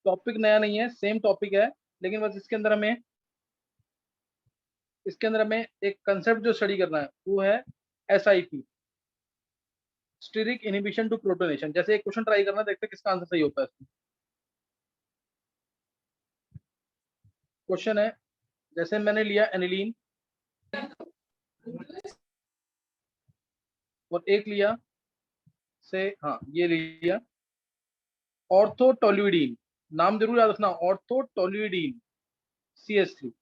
Topic नया नहीं है, सेम टॉपिक है, लेकिन बस इसके अंदर हमें एक कंसेप्ट जो स्टडी करना है वो है SIP, steric inhibition to protonation. जैसे एक क्वेश्चन ट्राई करना, देखते हैं किसका आंसर सही होता है इसमें। क्वेश्चन है, जैसे मैंने लिया एनिलीन और एक लिया से, हाँ ये लिया ऑर्थोटोल्यूडीन, नाम जरूर याद रखना, ऑर्थोटोल्यूडीन CH3।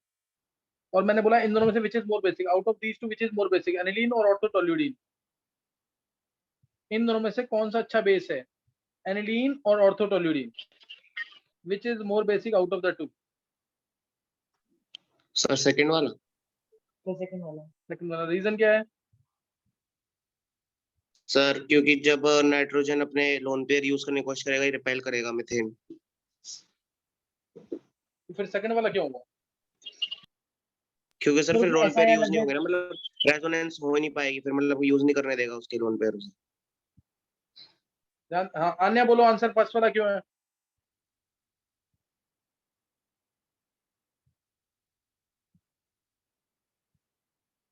और मैंने बोला इन दोनों में से विच is more basic, out of these two which is more basic, aniline और ऑर्थोटोल्यूडीन, इन दोनों में से कौन सा अच्छा बेस है, एनिलीन और orthotoluidine, which is more basic out of the two? Sir second वाला। सेकंड वाला, रीजन क्या है? सर क्योंकि जब नाइट्रोजन अपने लोन पेयर यूज करने की कोशिश करेगा, ये रिपेल करेगा मीथेन। तो फिर सेकंड वाला क्यों हुआ? क्योंकि सर फिर तो लोन ऐसा पेयर है यूज नहीं लगभग, होंगे ना, मतलब रेजोनेंस हो ही नहीं पाएगी, फिर मतलब यूज नहीं करने देगा उसके लोन पेयर उसे। हाँ आन्या बोलो आंसर फर्स्ट वाला क्यों है?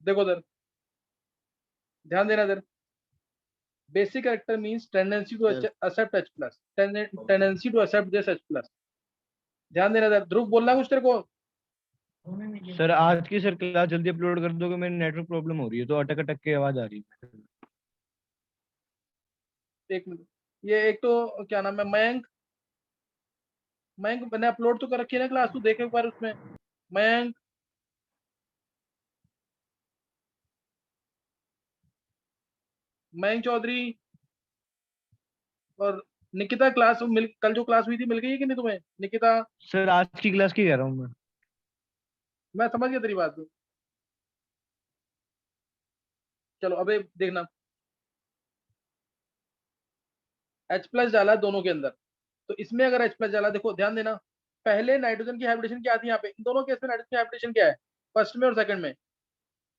देखो इधर, ध्यान देना इधर, basic character means tendency to accept H plus, tendency to accept this H plus. ध्यान देना इधर, ध्रुव बोल रहा कुछ तेरे को? सर आज की सर क्लास जल्दी अपलोड कर दो, कि मेरी नेटवर्क प्रॉब्लम हो रही है, तो अटक अटक के आवाज आ रही है। एक मिनट, ये एक तो क्या नाम है, मयंक, मैंने अपलोड तो कर रखी है ना क्लास, तू देख एक बार उसमें। मयंक, मयंक चौधरी और निकिता, क्लास कल जो क्लास हुई थी मिल गई है कि नहीं तुम्हें निकिता? सर आज की क्लास की कह रहा हूँ मैं समझ गया तेरी बात। चलो अबे देखना, H प्लस डाला दोनों के अंदर, तो इसमें अगर H प्लस डाला, देखो ध्यान देना, पहले नाइट्रोजन की हाइब्रिडेशन क्या आती है यहाँ पे, इन दोनों केस में नाइट्रोजन की हाइब्रिडेशन क्या है, फर्स्ट में और सेकंड में।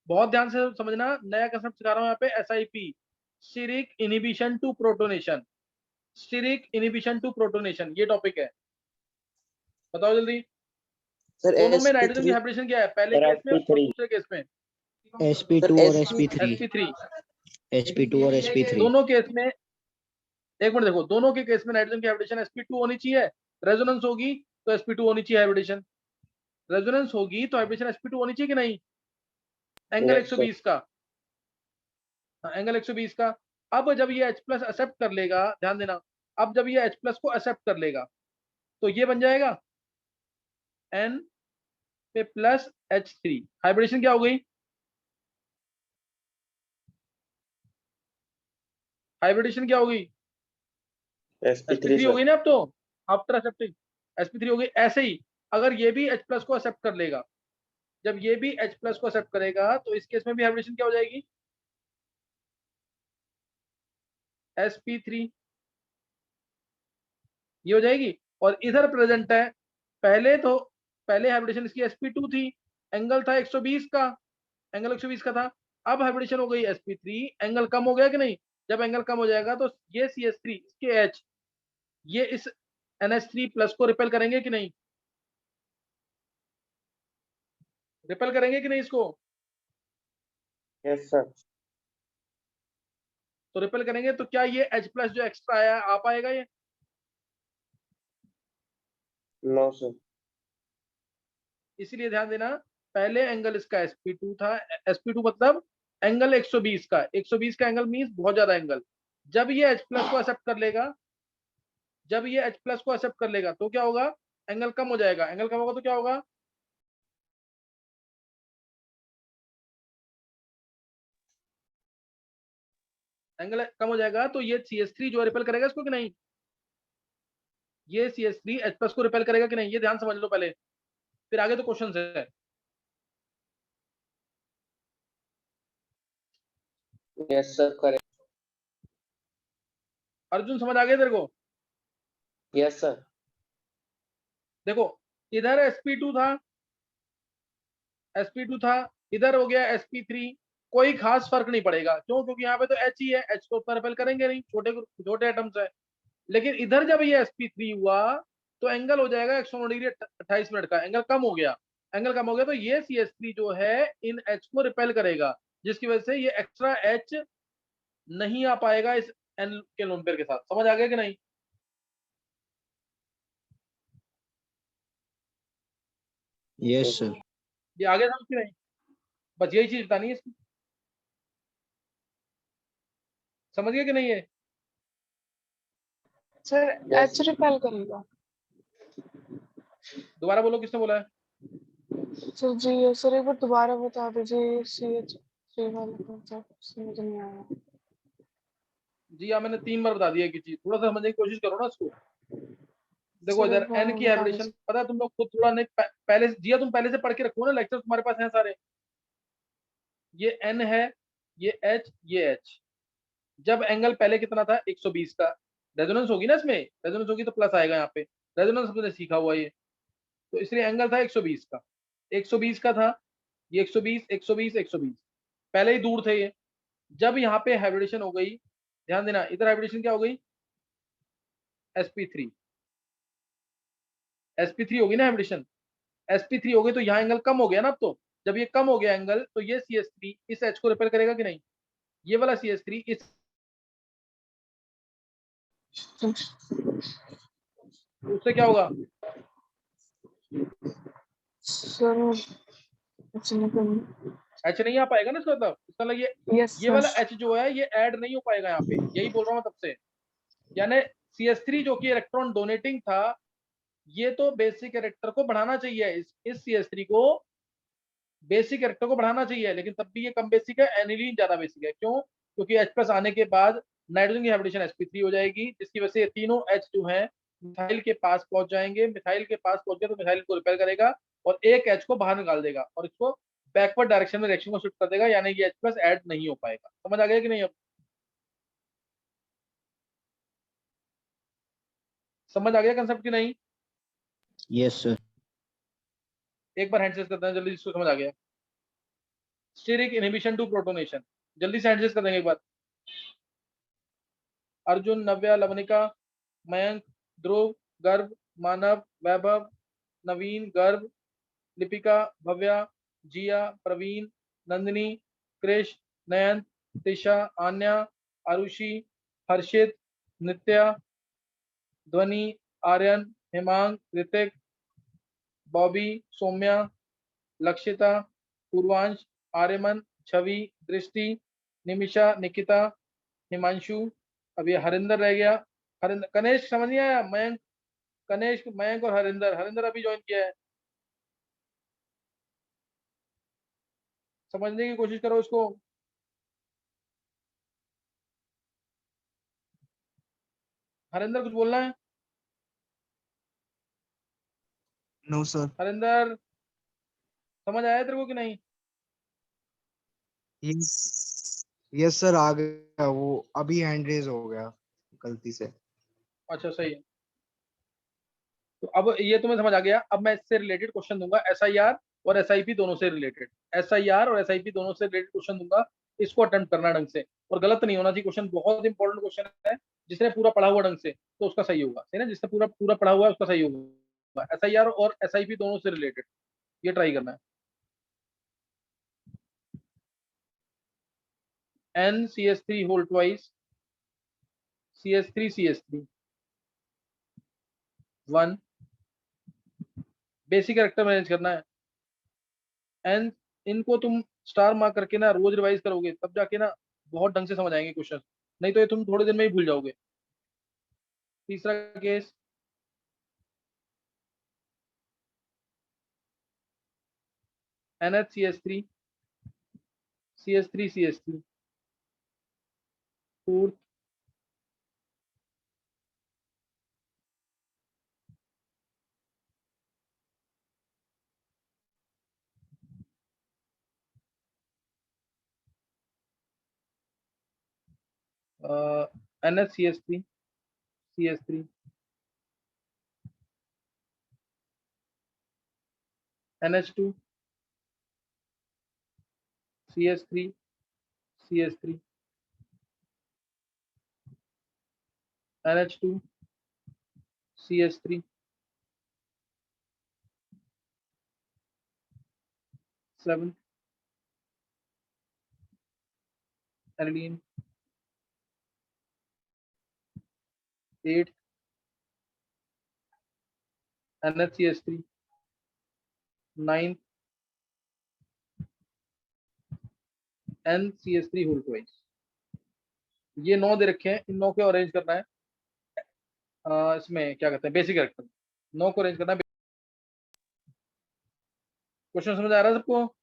बहुत ध्यान से समझना, नया कंसेप्ट सिखा रहा हूँ यहाँ पे, SIP, steric inhibition to protonation, steric inhibition to protonation, ये टॉपिक है। बताओ जल्दी, सर दोनों में नाइट्रोजन की sp3 हाइब्रिडेशन क्या है, पहले केस में और दूसरे केस में? sp2 और sp3 sp3, sp2 और sp3 दोनों केस में, एक मिनट देखो, दोनों के केस में नाइट्रोजन की हाइब्रिडेशन sp2 होनी चाहिए, रेजोनेंस होगी तो sp2 होनी चाहिए हाइब्रिडेशन, रेजोनेंस होगी तो हाइब्रिडेशन sp2 होनी चाहिए कि नहीं? एंगल 120 का, एंगल 120 का। अब जब ये H प्लस एक्सेप्ट कर लेगा, ध्यान देना, अब जब ये H प्लस को एक्सेप्ट कर लेगा तो ये बन जाएगा N पे प्लस H3, हाइब्रिडेशन क्या हो गई? हाइब्रिडेशन क्या हो गई? sp3 हो गई ना अब तो, आफ्टर एक्सेप्टिंग sp3 हो गई। ऐसे ही अगर ये भी H प्लस को एक्सेप्ट कर लेगा, जब ये भी H प्लस को एक्सेप्ट करेगा तो इस केस में भी हाइब्रिडेशन क्या हो जाएगी? sp3, ये हो जाएगी। और इधर प्रेजेंट है, पहले हाइब्रिडेशन इसकी sp2 थी, एंगल था 120 का, एंगल 120 का था, अब हाइब्रिडेशन हो गई sp3, एंगल कम हो गया कि नहीं? जब एंगल कम हो जाएगा तो ये CH3, इसके H, ये इस NH3 प्लस को रिपेल करेंगे कि नहीं? रिपेल करेंगे कि नहीं इसको? Yes sir. तो रिपेल करेंगे तो क्या ये H प्लस जो एक्स्ट्रा आया आ पाएगा ये? No sir. इसीलिए ध्यान देना, पहले एंगल इसका sp2 था, sp2 मतलब एंगल 120 का, 120 का एंगल मींस बहुत ज्यादा एंगल। जब ये H प्लस को एक्सेप्ट कर लेगा, जब ये H प्लस को एक्सेप्ट कर लेगा तो क्या होगा? एंगल कम हो जाएगा, एंगल कम होगा तो क्या होगा? एंगल कम हो जाएगा तो ये CH3 जो रिपेल करेगा इसको कि नहीं? ये CH3 H प्लस को रिपेल करेगा कि नहीं? ये ध्यान समझ लो पहले, फिर आगे तो क्वेश्चन है। Yes sir correct. अर्जुन समझ आ गया तेरे को? Yes sir. देखो इधर sp2 था, sp2 था, इधर हो गया sp3, कोई खास फर्क नहीं पड़ेगा, क्यों? क्योंकि यहाँ पे तो H ही है, H को उतना रिपेल करेंगे नहीं, छोटे छोटे एटम्स है। लेकिन इधर जब ये sp3 हुआ तो एंगल हो जाएगा 109 डिग्री 28 मिनट का। एंगल कम हो गया, एंगल कम हो गया, तो ये CH3 जो है इन H को रिपेल करेगा, जिसकी वजह से ये एक्स्ट्रा H नहीं आ पाएगा इस N के लोन पेयर के साथ। समझ आ गया कि नहीं? Yes sir. ये आगे समझ की नहीं? बस यही चीज बतानी है इसकी। समझ गए कि नहीं? है सर एच रिपेल करेगा। दोबारा बोलो, किसने बोला है? सर जी ये सर एक बार दोबारा बता दीजिए, CH3 वाला कॉन्सेप्ट समझ नहीं आया। जी हाँ, मैंने 3 बार बता दिया कि चीज, थोड़ा सा समझने की कोशिश करो ना इसको। देखो सर इधर एक बार N की बता हाइब्रिडेशन दीजिए। पता है तुम लोग खुद थोड़ा नहीं पहले जिया, तुम पहले से पढ़ के रखो ना, लेक्चर तुम्हारे पास हैं सारे। ये N है, ये H, ये H। जब एंगल पहले कितना था 120 का, रेजोनेंस होगी ना इसमें, रेजोनेंस होगी तो प्लस आएगा यहाँ पे, रेजोनेंस हमने सीखा हुआ ये, तो इसलिए एंगल था 120 का, 120 का था ये, 120 120 120, पहले ही दूर थे ये। जब यहाँ पे हाइब्रिडेशन हो गई, ध्यान देना इधर हाइब्रिडेशन क्या हो गई, sp3, sp3 होगी ना हाइब्रिडेशन, sp3 हो गई तो यहाँ एंगल कम हो गया ना। अब तो जब ये कम हो गया एंगल, तो ये CH3 इस H को रिपेल करेगा कि नहीं? ये वाला CH3 इस, उससे क्या होगा? सर H नहीं H नहीं आ पाएगा ना इसका मतलब यस ये वाला सर। H जो है ये ऐड नहीं हो पाएगा यहाँ पे, यही बोल रहा हूँ तब से। यानी CH3 जो कि इलेक्ट्रॉन डोनेटिंग था, ये तो बेसिक कैरेक्टर को बढ़ाना चाहिए, इस CH3 को बेसिक कैरेक्टर को बढ़ाना चाहिए, लेकिन तब भी ये कम बेसिक है, एनिलीन ज्यादा बेसिक है। क्यों? क्योंकि H+ आने के बाद नाइट्रोजन की हाइब्रिडेशन sp3 हो जाएगी, जिसकी वजह से ये तीनों H जो है मिथाइल के पास पहुंच जाएंगे। मिथाइल के पास पहुंच गए तो मिथाइल को रिपेल करेगा और एक H को बाहर निकाल देगा और इसको बैकवर्ड डायरेक्शन में रिएक्शन को शिफ्ट कर देगा, यानी ये H+ ऐड नहीं हो पाएगा। समझ आ गया कि नहीं? अब समझ आ गया कंसेप्ट कि नहीं? Yes sir. एक बार हैंडसेस करते हैं जल्दी, जिसको समझ आ गया। स्टीरिक इनहिबिशन टू प्रोटोनेशन, जल्दी से हैंडसेस कर देंगे एक बार। अर्जुन, नव्या, लवनिका, मयंक, ध्रुव, गर्भ, मानव, वैभव, नवीन, गर्भ, लिपिका, भव्या, जिया, प्रवीण, नंदिनी, कृष, नयन, तिशा, आन्या, आरुषि, हर्षित, नित्या, ध्वनि, आर्यन, हेमांग, ऋतिक, बॉबी, सौम्या, लक्षिता, पूर्वांश, आर्यमन, छवि, दृष्टि, निमिषा, निकिता, हिमांशु। अब ये हरिंदर रह गया। हरिंदर, कनेश समझ नहीं आया? मयंक, कनेश, मयंक और हरिंदर, हरिंदर अभी ज्वाइन किया है। समझने की कोशिश करो इसको। हरिंदर कुछ बोलना है? No sir. हरिंदर समझ आया तेरे को कि नहीं? यस यस सर, आ गया, वो अभी हैंड रेज हो गया गलती से। अच्छा सही है। तो अब ये तुम्हें समझ आ गया। अब मैं इससे रिलेटेड क्वेश्चन दूंगा, SIR और SIP दोनों से रिलेटेड, SIR और SIP दोनों से रिलेटेड क्वेश्चन दूंगा। इसको अटेम्प्ट करना ढंग से, और गलत नहीं होना चाहिए क्वेश्चन। बहुत इंपॉर्टेंट क्वेश्चन है, जिसने पूरा पढ़ा हुआ ढंग से तो उसका सही होगा, सही ना? जिसने पूरा पूरा पढ़ा हुआ है उसका सही होगा। SIR और SIP दोनों से रिलेटेड ये ट्राई करना है। NCH3 whole twice CH3 1, basic character manage करना है। एंड इनको तुम स्टार मार्क करके ना रोज रिवाइज करोगे, तब जाके ना बहुत ढंग से समझ आएंगे क्वेश्चन, नहीं तो ये तुम थोड़े दिन में ही भूल जाओगे। तीसरा case, NHCH3 CH3 fourth, NHCH3 CH3 NH2 CH3 NH2 CH3 7 aniline, 8 NHCS3, 9 NCS3 whole twice. ये 9 दे रखे हैं, इन 9 को अरेंज करना है इसमें क्या कहते हैं बेसिक कैरेक्टर, 9 को अरेंज करना है। क्वेश्चन समझ आ रहा है सबको?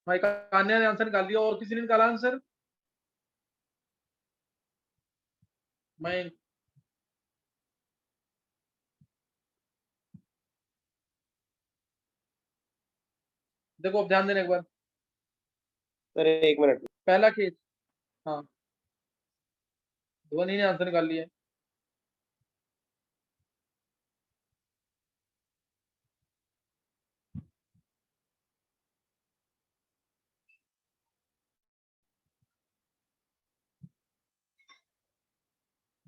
भाई कान्या ने आंसर निकाल दिया, और किसी ने निकाला आंसर? मैं देखो अब ध्यान देना एक बार। Sir 1 minute. पहला केस, हाँ ध्वनि ने आंसर निकाल लिया।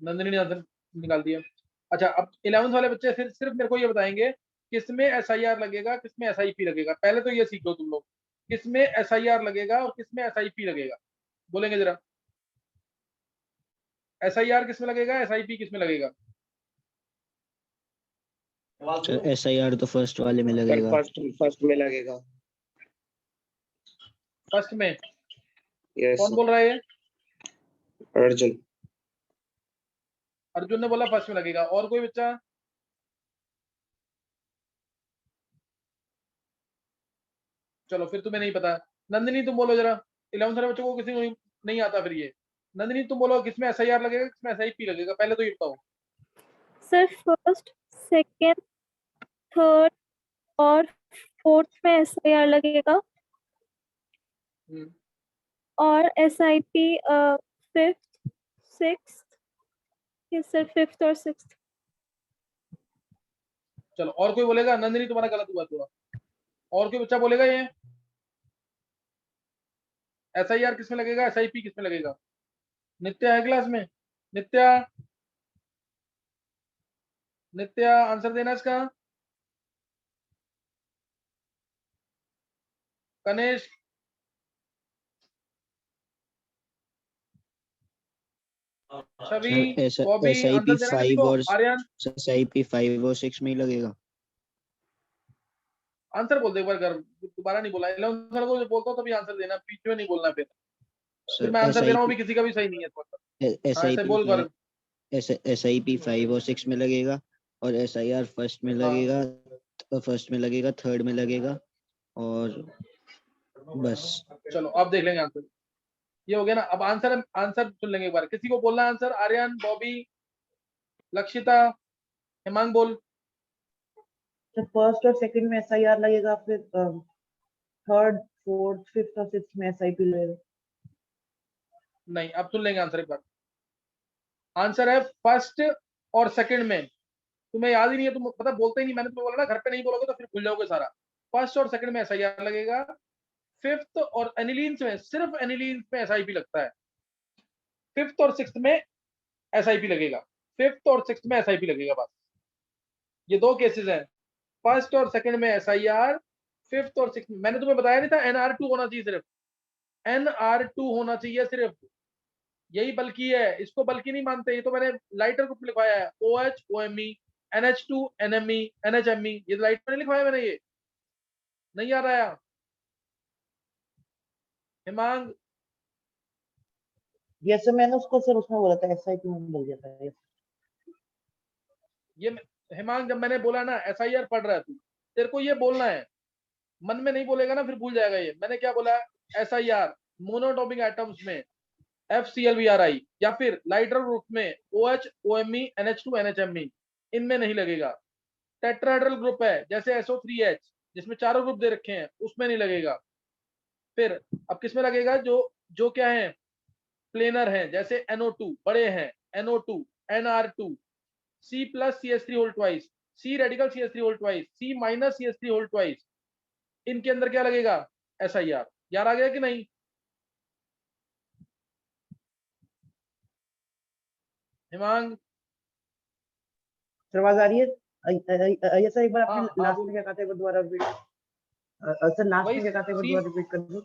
नंदिनी ने आंसर निकाल दिया। अच्छा अब 11th वाले बच्चे सिर्फ मेरे को ये बताएंगे किसमें SIR लगेगा, किसमें SIP लगेगा। पहले तो ये सीख लो तुम लोग, किसमें SIR लगेगा और किसमें SIP लगेगा, बोलेंगे जरा। SIR किसमें लगेगा, SIP किसमें लगेगा? सर SIR तो फर्स्ट वाले में सर लगेगा। फर्स्ट में लगेगा। फर्स्ट में यस कौन बोल रहा है ये? अर्जुन। अर्जुन ने बोला फर्स्ट में लगेगा। और कोई बच्चा? चलो फिर तुम्हें नहीं पता। नंदिनी तुम बोलो जरा, 11th वाले बच्चों को किसी को नहीं आता फिर ये। नंदिनी तुम बोलो किसमें SIR लगेगा, किसमें SIP लगेगा, पहले तो ये बताओ। सर फर्स्ट, सेकंड, थर्ड और फोर्थ में SIR लगेगा हम्म, और SIP fifth, sixth, sir fifth और सिक्स्थ। चलो और कोई बोलेगा? नंदिनी तुम्हारा गलत हुआ थोड़ा। और कोई बच्चा बोलेगा ये SIR किसमें लगेगा, SIP किसमें लगेगा? नित्या है क्लास में? नित्या, नित्या आंसर देना इसका। कनेश, छवि, सर बॉबी SIP आंसर देना किसी 5 को। और आर्यन SIP 5 और 6 में ही लगेगा। आंसर बोल दे एक बार कर, दोबारा नहीं बोला। 11th वाले को बोलता हूँ तभी आंसर देना, बीच में नहीं बोलना। फिर मैं आंसर दे रहा हूँ भी किसी का भी सही नहीं है इस वक्त। हाँ ऐसे SIP बोल कर। SIP 5 और 6 में लगेगा और SIR फर्स्ट में हाँ लगेगा, फर्स्ट में लगेगा, थर्ड में लगेगा और बस। चलो अब देख लेंगे आंसर। ये हो गया ना। अब आंसर आंसर सुन लेंगे एक बार। किसी को बोलना आंसर? आर्यन, बॉबी, लक्षिता, हेमांग बोल। तो फर्स्ट और सेकंड में SIR लगेगा, फिर थर्ड, फोर्थ, फिफ्थ और सिक्स्थ में SIP लगेगा। नहीं, अब सुन लेंगे आंसर एक बार। आंसर है फर्स्ट और सेकंड में। तुम्हें याद ही नहीं है, तुम पता बोलते ही नहीं। मैंने तुम्हें बोला ना घर पे नहीं बोलोगे तो फिर भूल जाओगे सारा। फर्स्ट और सेकंड में SIR लगेगा। फिफ्थ और एनिलीन्स में, सिर्फ एनिलीन्स में SIP लगता है। फिफ्थ और सिक्स्थ में SIP लगेगा। फिफ्थ और सिक्स्थ में SIP लगेगा बस। ये दो केसेस हैं, फर्स्ट और सेकंड में SIR, फिफ्थ और सिक्स्थ में। मैंने तुम्हें बताया नहीं था NR2 होना चाहिए, सिर्फ NR2 होना चाहिए सिर्फ। यही बल्कि है, इसको बल्कि नहीं मानते। ये तो मैंने लाइटर ग्रुप लिखवाया है, OH OMe NH2 NMe NHMe। ये लाइटर नहीं लिखवाया मैंने, ये नहीं आ रहा है। हिमांग, ये सर मैंने उसको सर उसमें बोला था, SIP में बोल दिया था। ये हिमांग जब मैंने बोला ना SIR पढ़ रहा है तू, तेरे को ये बोलना है, मन में नहीं बोलेगा ना फिर भूल जाएगा। ये मैंने क्या बोला? SIR मोनोटॉपिक एटम्स में FClBrI या फिर लाइटर ग्रुप में OH OMe NH2 NHMe, इनमें नहीं लगेगा। टेट्राहेड्रल ग्रुप है जैसे SO3H जिसमें चारों ग्रुप दे रखे हैं, उसमें नहीं लगेगा। फिर अब किसमें लगेगा? जो जो क्या है, प्लेनर है, जैसे NO2 बड़े हैं, NO2 NR2 C plus CH3 whole twice, C radical CH3 whole twice, C minus CH3 whole twice, इनके अंदर क्या लगेगा? SIR। यार आ गया कि नहीं? हिमांग, सर आवाज आ रही है? ये सर एक बार हाँ आपने हाँ लास्ट बोल। में क्या कहा था, एक बार दोबारा रिपीट। सर लास्ट वही में क्या कहा था, एक बार सी दोबारा रिपीट कर दो।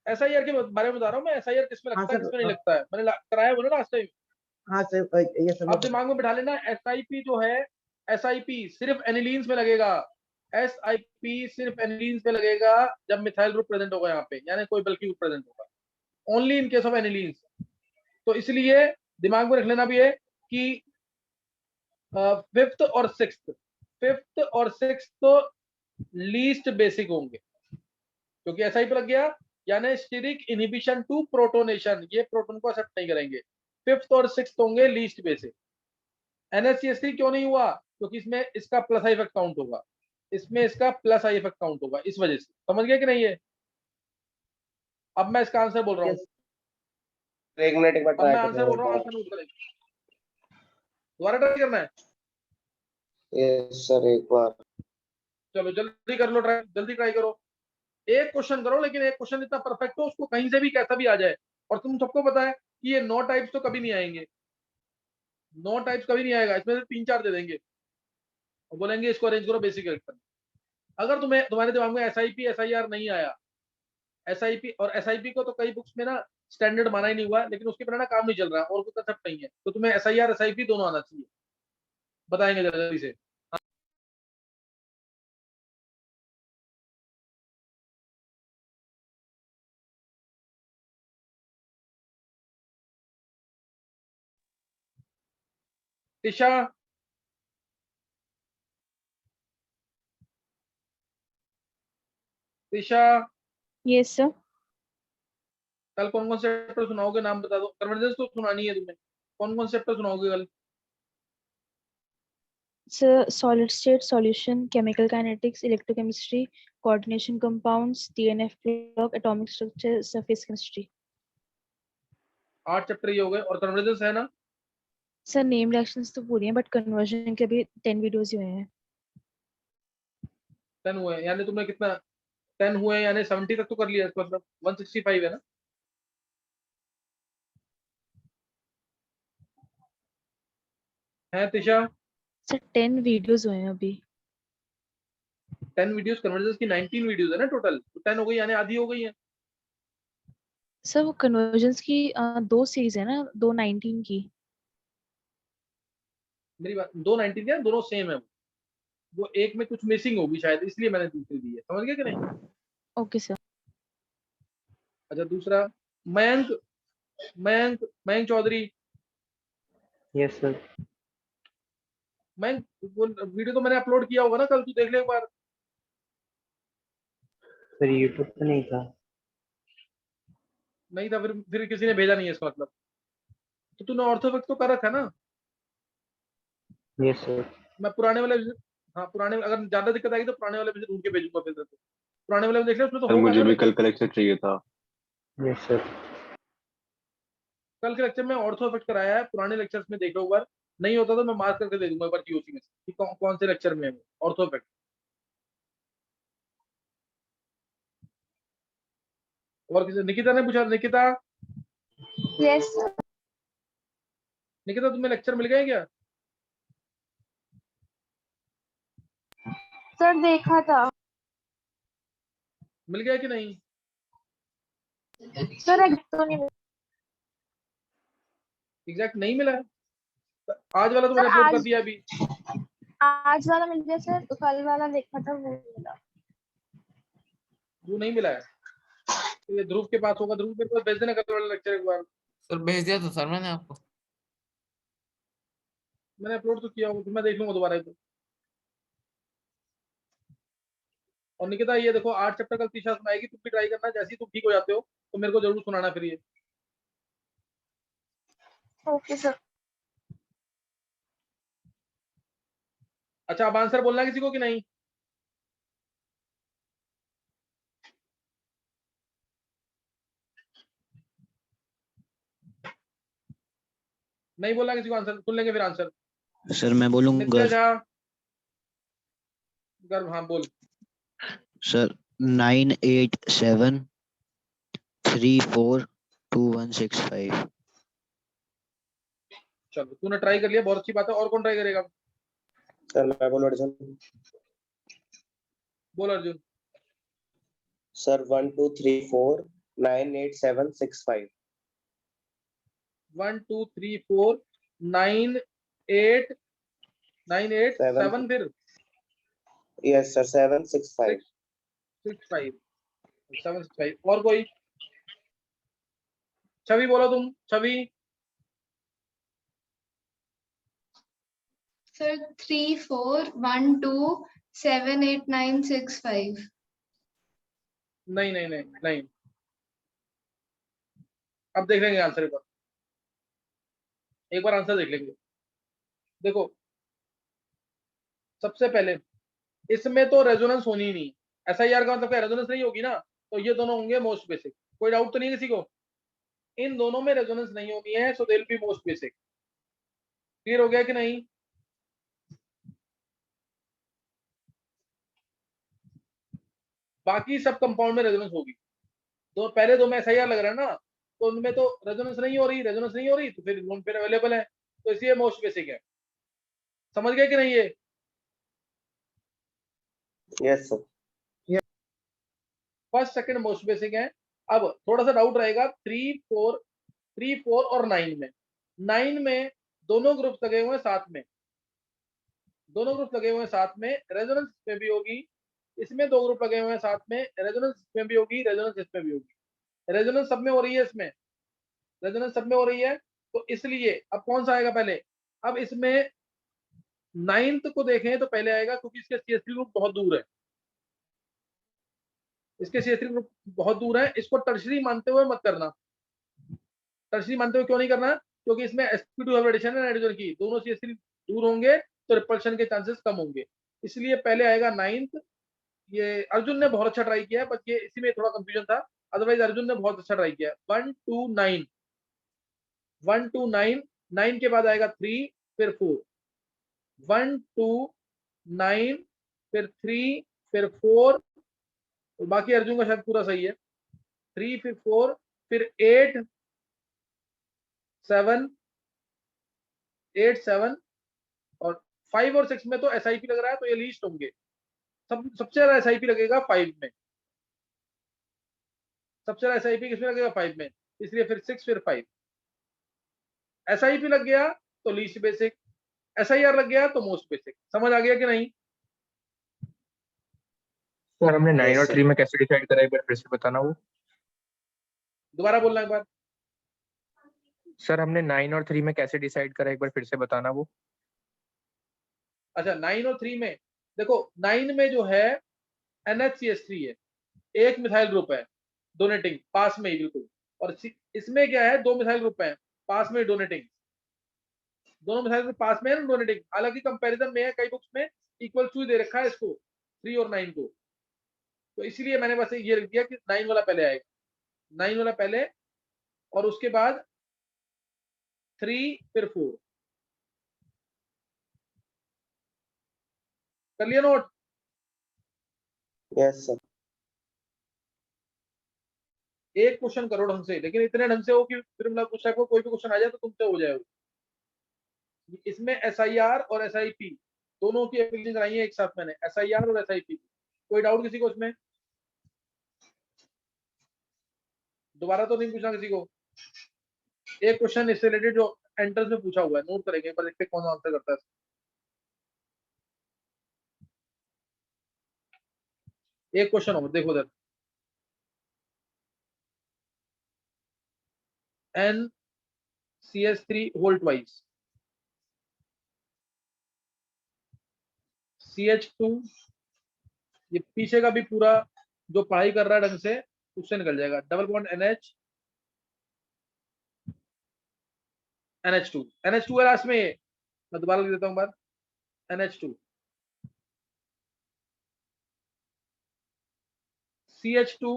SIR के बारे में बता रहा हूँ मैं। SIR किसमें हाँ लगता है, सर, किसमें नहीं लगता है। मैंने कराया बोला लास्ट टाइम। हाँ सर, ये सर अब दिमाग में बिठा लेना, SIP जो है, SIP सिर्फ एनिलीन्स में लगेगा। SIP सिर्फ एनिलीन्स में लगेगा जब मिथाइल ग्रुप प्रेजेंट होगा यहाँ पे, यानी कोई बल्कि ग्रुप प्रेजेंट होगा, ओनली इन केस ऑफ एनिलीन्स। तो इसलिए दिमाग में रख लेना भी है कि फिफ्थ और सिक्स्थ, फिफ्थ और सिक्स्थ तो लीस्ट बेसिक होंगे, क्योंकि SIP लग गया यानी स्टीरिक इनहिबिशन टू प्रोटोनेशन, ये प्रोटोन को एक्सेप्ट नहीं करेंगे। फिफ्थ और सिक्स्थ होंगे लीस्ट बेसिक। NH3 क्यों नहीं हुआ? क्योंकि इसमें इसका प्लस आई इफेक्ट काउंट होगा, इसमें इसका प्लस आई इफेक्ट काउंट होगा, इस वजह से। समझ गए कि नहीं? है अब मैं इसका आंसर बोल रहा हूँ। यस एक मिनट, एक बार अब ट्राई मैं कर आंसर रहा बोल रहा हूँ, हूँ। आंसर नोट करें। दोबारा ट्राई करना है? यस सर, एक बार। चलो जल्दी कर लो, ट्राई जल्दी ट्राई करो। एक क्वेश्चन करो, लेकिन एक क्वेश्चन इतना परफेक्ट हो उसको कहीं से भी कैसा भी आ जाए। और तुम सबको पता है कि ये 9 टाइप्स तो कभी नहीं आएंगे, 9 टाइप्स कभी नहीं आएगा। इसमें से 3-4 दे देंगे और बोलेंगे इसको अरेंज करो बेसिक इलेक्ट्रॉन। अगर तुम्हें तुम्हारे दिमाग में SIP SIR नहीं आया, SIP और SIP को तो कई बुक्स में ना स्टैंडर्ड माना ही नहीं हुआ, लेकिन उसके बिना ना काम नहीं चल रहा और कोई कंसेप्ट नहीं है। तो तुम्हें SIR SIP दोनों आना चाहिए। बताएंगे जल्दी से। Tisha, Tisha, Yes, sir. कल कौन कौन से चैप्टर सुनाओगे, नाम बता दो। कन्वर्जेंस तो सुनानी है तुम्हें, कौन कौन से चैप्टर सुनाओगे कल? Sir, solid state solution, chemical kinetics, electrochemistry, coordination compounds, DNF block, atomic structure, surface chemistry. 8 chapter ये हो गए, और कन्वर्जेंस है ना? सर नेम रिएक्शंस तो पूरी हैं बट कन्वर्जन के भी 10 वीडियोस ही हुए हैं। 10 हुए हैं, यानी तुमने कितना 10 हुए हैं, यानी 70 तक तो कर लिया, इसका मतलब 165 है ना? है तिशा? सर 10 वीडियोस हुए हैं अभी। 10 वीडियोस, कन्वर्जेंस की 19 वीडियोस है ना टोटल, तो 10 हो गई, यानी आधी हो गई है। सर वो कन्वर्जन्स की 2 सीरीज है ना, 219 की। मेरी बात 219 क्या, दोनों सेम है वो एक में कुछ मिसिंग होगी शायद, इसलिए मैंने दूसरी दी है, समझ गए कि नहीं? Okay sir. अच्छा दूसरा, मयंक, मयंक मयंक चौधरी। Yes sir. मयंक, वो वीडियो तो मैंने अपलोड किया होगा ना कल, तू देख ले एक बार। सर यूट्यूब पे नहीं था। नहीं था, फिर किसी ने भेजा नहीं है इसका मतलब। तो तूने ऑर्थोफिक्स तो कर रखा है ना? Yes sir. मैं पुराने वाले, हाँ पुराने, अगर ज्यादा दिक्कत आएगी तो पुराने वाले में से ढूंढ के भेजूंगा फिर तेरे को। पुराने वाले में देख ले, उसमें तो सर होगा मुझे ना भी लेक्चर। कल का लेक्चर चाहिए था। Yes sir. कल के लेक्चर में ऑर्थो इफेक्ट कराया है, पुराने लेक्चर्स में देखो एक बार, नहीं होता तो मैं मार्क करके दे दूंगा एक बार टीओसी में से कि कौन से लेक्चर में है वो ऑर्थो इफेक्ट। और किसी, निकिता ने पूछा, निकिता, यस सर। निकिता तुम्हें लेक्चर मिल गए क्या? सर देखा था मिल गया कि नहीं? सर, तो नहीं एग्जैक्ट नहीं मिला है? तो आज वाला तो सर, मैंने अपलोड कर आज दिया अभी। आज वाला मिल गया सर, तो कल वाला देखा था वो मिला। वो नहीं मिला है, तो ये ध्रुव के पास होगा, ध्रुव के पास भेज देना कल वाला लेक्चर एक बार। सर भेज दिया था सर मैंने आपको। मैंने अपलोड तो किया होगा, तो मैं देख लूंगा दोबारा तो। और निकिता ये देखो 8 चैप्टर कल तीसरा सुनाएगी, तुम भी ट्राई करना, जैसे ही तुम ठीक हो जाते हो तो मेरे को जरूर सुनाना फिर ये। Okay sir. अच्छा अब आंसर बोलना किसी को कि नहीं? नहीं बोलना किसी को आंसर, सुन लेंगे फिर आंसर। सर मैं बोलूंगा नित्य झा, गर्भ, हाँ बोल। सर 98734216 चलो तूने ट्राई कर लिया, बहुत अच्छी बात है। और कौन ट्राई करेगा? सर मैं बोलूं अर्जुन? बोल अर्जुन। सर 1 2 3 4 9 8 7 6 5। 1 2 3 4 9 8 7 फिर यस सर 7 6 5। 6 5 7 6 5। और कोई? छवि बोलो तुम, छवि। सर 3 4 1 2 7 8 9 6 5। नहीं नहीं नहीं नहीं, अब देख लेंगे आंसर एक बार, एक बार आंसर देख लेंगे। देखो सबसे पहले इसमें तो रेजोनेंस होनी ही नहीं, एसआईआर का मतलब क्या, रेजोनेंस नहीं होगी ना, तो ये दोनों होंगे मोस्ट बेसिक। कोई डाउट तो नहीं है किसी को? इन दोनों में रेजोनेंस नहीं होनी है, so they will be most basic. Clear हो गया कि नहीं? बाकी सब कंपाउंड में रेजोनेंस होगी। तो पहले दो में एसआईआर लग रहा है ना, तो उनमें तो रेजोनेंस नहीं हो रही, रेजोनेंस नहीं हो रही तो फिर अवेलेबल है, तो इसलिए मोस्ट बेसिक है। समझ गए कि नहीं ये? Yes sir. First second most basic है। अब थोड़ा सा डाउट रहेगा 3 4 और 9 में। 9 में दोनों ग्रुप्स लगे हुए हैं साथ में, दोनों ग्रुप लगे हुए हैं साथ में, रेजोनेंस में भी होगी, इसमें 2 ग्रुप लगे हुए हैं साथ में, रेजोनेंस में भी होगी, रेजोनेंस इसमें भी होगी। रेजोनेंस सब में हो रही है, इसमें रेजोनेंस सब में हो रही है, तो इसलिए अब कौन सा आएगा पहले? अब इसमें 9th को देखें तो पहले आएगा, क्योंकि इसके CH3 ग्रुप बहुत दूर है, इसके CH3 ग्रुप बहुत दूर है। इसको टर्शरी मानते हुए मत करना। टर्शरी मानते हुए क्यों नहीं करना? क्योंकि इसमें sp2 हाइब्रिडेशन है नाइट्रोजन की, दोनों CH3 दूर होंगे तो रिपल्शन के चांसेस कम होंगे, इसलिए पहले आएगा 9th। ये अर्जुन ने बहुत अच्छा ट्राई किया, बस ये इसी में थोड़ा कंफ्यूजन था, अदरवाइज अर्जुन ने बहुत अच्छा ट्राई किया। 1 2 9, 1 2 9, 9 के बाद आएगा 3 फिर 4, 1 2 9 फिर 3 फिर 4, और बाकी अर्जुन का शायद पूरा सही है। 3 फिर 4 फिर 8 7 8 7, और 5 और 6 में तो SIP लग रहा है, तो ये लीस्ट होंगे। सबसे ज्यादा SIP लगेगा 5 में, सबसे ज्यादा SIP किसमें लगेगा? 5 में, इसलिए फिर 6 फिर 5। SIP लग गया तो लीस्ट बेसिक, SIR लग गया तो मोस्ट बेसिक। समझ आ गया कि नहीं? सर हमने 9 Yes, और sir. 3 में कैसे डिसाइड करा, एक बार फिर से बताना वो। दोबारा बोलना एक बार। सर हमने 9 और 3 में कैसे डिसाइड करा, एक बार फिर से बताना वो। अच्छा, 9 और 3 में देखो, 9 में जो है NHCH3 है, एक मिथाइल ग्रुप है डोनेटिंग पास में ही बिल्कुल, और इसमें क्या है, 2 मिथाइल ग्रुप है पास में डोनेटिंग, दोनों मिथाइल ग्रुप पास में है डोनेटिंग। हालांकि कंपैरिजन में है, कई बुक्स में इक्वल टू दे रखा है इसको, 3 और 9 को, तो इसलिए मैंने बस ये लिख दिया कि 9 वाला पहले आएगा, 9 वाला पहले, और उसके बाद 3 फिर 4। कर लिया नोट? Yes, sir. एक क्वेश्चन करो ढंग से, लेकिन इतने ढंग से हो कि फिर मतलब उस टाइप को कोई भी क्वेश्चन आ जाए तो तुमसे हो जाए। इसमें SIR और SIP दोनों की एप्लीकेशन कराई है एक साथ मैंने, SIR और SIP। कोई डाउट किसी को इसमें? दोबारा तो नहीं पूछना किसी को? एक क्वेश्चन इससे रिलेटेड जो एंट्रेंस में पूछा हुआ है, नोट करेंगे, पर देखते कौन आंसर करता है। एक क्वेश्चन और देखो इधर, NCH3 होल ट्वाइस, CH2, ये पीछे का भी पूरा जो पढ़ाई कर रहा है ढंग से उससे निकल जाएगा। Double bond NH, NH2, NH2 है लास्ट में, ये मैं दोबारा लिख देता हूँ बार, NH2, CH2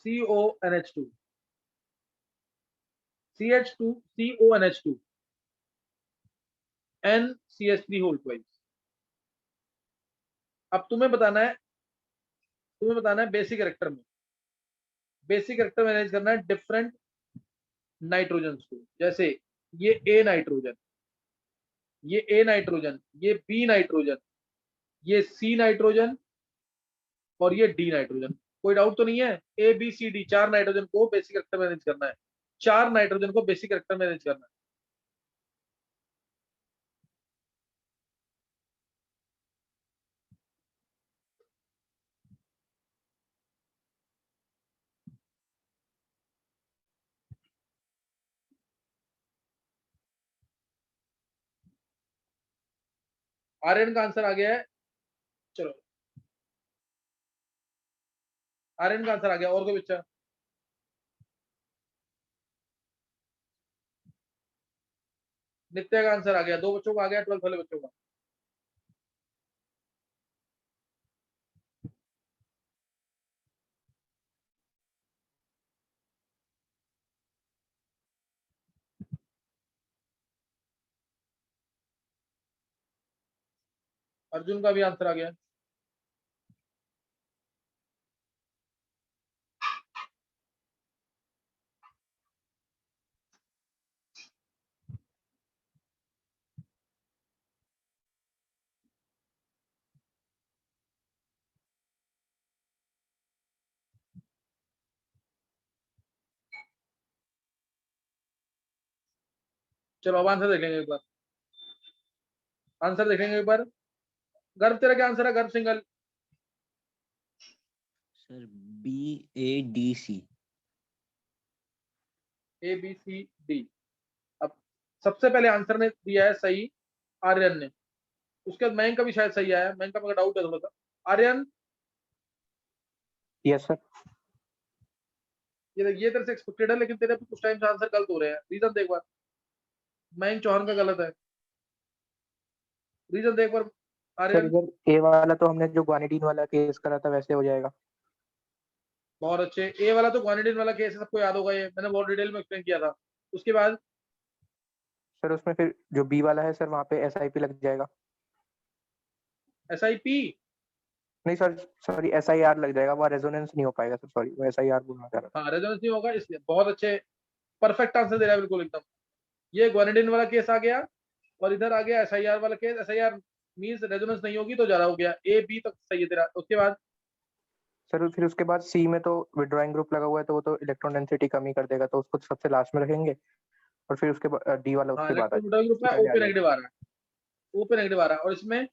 CONH2, CH2 CONH2, NCH3 whole twice. अब तुम्हें बताना है बेसिक कैरेक्टर में, बेसिक कैरेक्टर मैनेज करना है डिफरेंट नाइट्रोजन को। जैसे ये A नाइट्रोजन, ये A नाइट्रोजन, ये B नाइट्रोजन, ये C नाइट्रोजन, और ये D नाइट्रोजन। कोई डाउट तो नहीं है? ABCD 4 नाइट्रोजन को बेसिक कैरेक्टर मैनेज करना है, 4 नाइट्रोजन को बेसिक कैरेक्टर मैनेज करना है। आर्यन का आंसर आ गया है, चलो आर्यन का आंसर आ गया। और कोई बच्चा? नित्य का आंसर आ गया, 2 बच्चों का आ गया, 12th वाले बच्चों का। अर्जुन का भी आंसर आ गया। चलो अब आंसर देख लेंगे एक बार, आंसर देखेंगे एक बार। गर्भ, तेरा क्या आंसर है गर्भ सिंगल? Sir BADC। ABCD, सबसे पहले आंसर ने दिया है सही आर्यन ने, उसके बाद मयंक का भी शायद सही आया, मयंक का मेरा डाउट है थोड़ा सा। Aryan yes sir. ये तेरे से एक्सपेक्टेड है, लेकिन तेरे कुछ टाइम से आंसर गलत हो रहे हैं, रीजन देख बार। मयंक चौहान का गलत है, रीजन देख बार सर आर्यन। इधर ए वाला तो हमने जो ग्वानिडीन वाला केस करा था वैसे हो जाएगा। बहुत अच्छे, ए वाला तो ग्वानिडीन वाला केस है, सबको याद होगा, ये मैंने बहुत डिटेल में एक्सप्लेन किया था। उसके बाद सर उसमें फिर जो बी वाला है सर वहाँ पे SIP लग जाएगा। SIP नहीं सर सॉरी SIR लग जाएगा, वो रेजोनेंस नहीं हो पाएगा सर, सॉरी वो SIR बोलना चाह रहा था। हाँ रेजोनेंस नहीं होगा, इसलिए बहुत अच्छे, परफेक्ट आंसर दे रहा है बिल्कुल एकदम। ये ग्वानिडीन वाला केस आ गया और इधर आ गया SIR वाला केस। SIR मींस रेजोनेंस नहीं होगी तो ज्यादा हो गया, A B तक सही है तेरा। उसके बाद सर फिर उसके बाद सी में तो विड्रॉइंग ग्रुप लगा हुआ है तो वो तो इलेक्ट्रॉन डेंसिटी कम ही कर देगा, तो उसको सबसे लास्ट में रखेंगे और फिर उसके बाद डी वाला हाँ उसके बाद आ इलेक्ट्रॉन ग्रुप में पहले O आ पे जाएगा। नेगेटिव आ रहा है, O पे नेगेटिव आ रहा है। और इसमें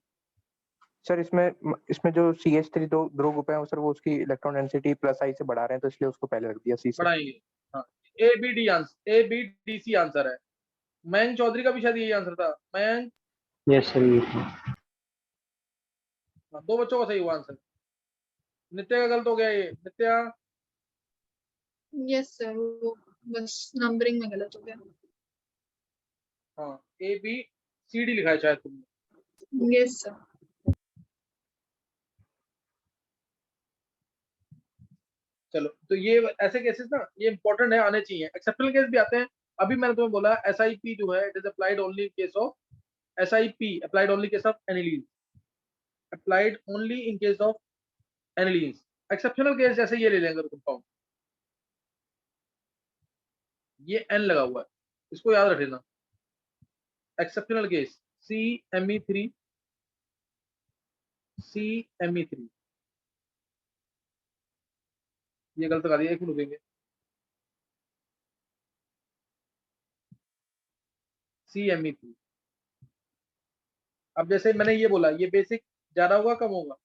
सर इसमें जो CH3 दो ग्रुप है सर वो उसकी इलेक्ट्रॉन डेंसिटी +I से बढ़ा रहे हैं, तो इसलिए उसको पहले रख दिया सी से। बढ़ाएंगे। हाँ A B D C answer है। मयंक चौधरी का भी शायद यही आंसर था। Mayank yes sir. हाँ, 2 बच्चों का सही हुआ आंसर। नित्या का गलत हो गया ये। नित्या यस सर, वो बस नंबरिंग में गलत हो गया। हाँ A B C D लिखा है शायद तुमने। Yes sir. चलो तो ये ऐसे केसेस ना ये इंपॉर्टेंट है, आने चाहिए। एक्सेप्शनल केस भी आते हैं। अभी मैंने तुम्हें बोला SIP जो है it is applied only in case of SIP applied only case of aniline, applied only in case of aniline. Exceptional case जैसे ये ले लेंगे कंपाउंड, ये N लगा हुआ है, इसको याद रख लेना। एक्सेप्शनल केस CMe3 CMe3, ये गलत कर दिया, एक मिनट रुकेंगे। CMe3, अब जैसे मैंने ये बोला ये बेसिक ज्यादा होगा कम होगा?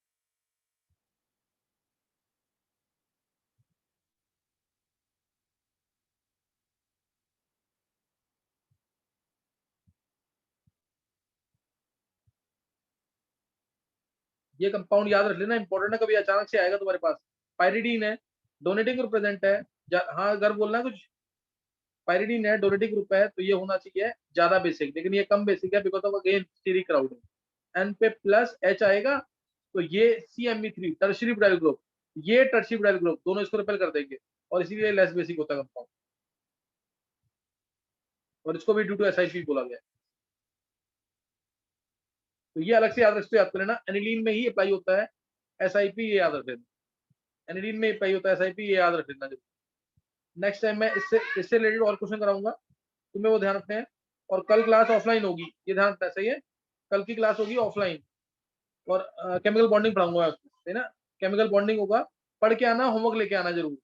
ये कंपाउंड याद रख लेना, इंपॉर्टेंट है, कभी अचानक से आएगा तुम्हारे पास। पायरिडीन है, डोनेटिंग ग्रुप प्रेजेंट है। हाँ अगर बोलना है कुछ, पायरिडीन है, डोनेटिंग ग्रुप है, तो ये होना चाहिए ज्यादा बेसिक, लेकिन ये कम बेसिक है because of again steric crowding. N पे प्लस H आएगा तो ये CMe3 टर्शियरी ब्यूटाइल ग्रुप, ये टर्शियरी ब्यूटाइल ग्रुप, दोनों इसको रिपेल कर देंगे और इसीलिए लेस बेसिक होता है कंपाउंड, और इसको भी ड्यू टू SIP बोला गया। तो ये अलग से याद कर लेना, एनिलीन में ही अप्लाई होता है SIP, ये याद रख लेना। एनिलीन में अप्लाई होता है SIP, ये याद रख लेना। नेक्स्ट टाइम मैं इससे रिलेटेड और क्वेश्चन कराऊंगा, तुम्हें वो ध्यान रखना है। और कल क्लास ऑफलाइन होगी, ये ध्यान रखना है, सही है? कल की क्लास होगी ऑफलाइन और केमिकल बॉन्डिंग पढ़ाऊंगा मैं उसमें, है ना? केमिकल बॉन्डिंग होगा, पढ़ के आना, होमवर्क लेके आना जरूर।